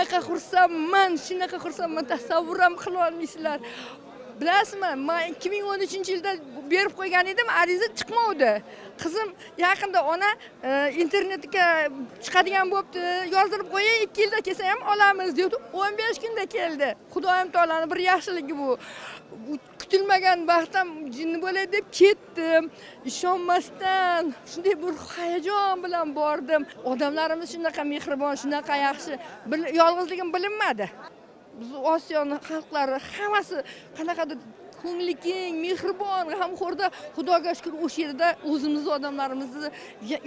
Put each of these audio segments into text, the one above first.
shunaqa xursandman, tasavvur ham qila olmaysizlar. Bilasizmi, men 2013-yilda berib qo'ygan edim, ariza chiqmovdi. Qizim yaqinda ona internetga chiqadigan bo'pti, yozdirib qo'ying, 2 yilda kelsa ham olamiz dedi. 15 kunda keldi. Xudoyim taolaning bir yaxshiligi bu. Kutilmagan baxtim jinni bo'lay deb ketdim. Ishonmasdan, shunday bir hayajon bilan bordim. Odamlarimiz shunaqa mehribon, shunaqa yaxshi. Yolg'izligim bilinmadi. Biz Osiyoning xalqlari hammasi qanaqadir ko'ngli keng, mehribon, g'amxo'rda. Xudoga shukr, o'sha yerda o'zimiz odamlarimizni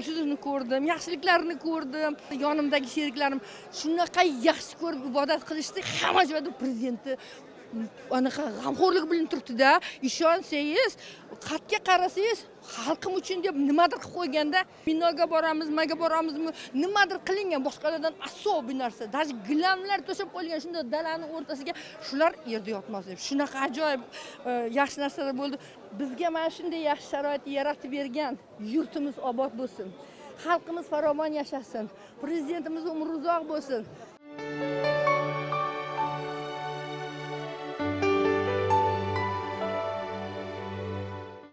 yuzini ko'rdim, yaxshiliklarini ko'rdim. Yonimdagi sheriklarim shunaqa yaxshi ko'rib ibodat qilishdi. Hamma joyda prezidentni anaqa g'amxo'rlik bilan turibdi-da. Ishonsangiz, xatga qarasangiz, xalqim uchun deb nimadir qilib qo'yganda, binoga boramiz, nimaga boramizmi, nimadir qilingan boshqalardan asobiy narsa. Даже gilamlar to'shab qo'yilgan shunda dalaning o'rtasiga shular yerda yotmas deb. Shunaqa ajoyib yaxshi narsalar bo'ldi. Bizga mana shunday yaxshi sharoit yaratib bergan yurtimiz obod bo'lsin. Xalqimiz farovon yashasin. Prezidentimiz umri uzoq bo'lsin.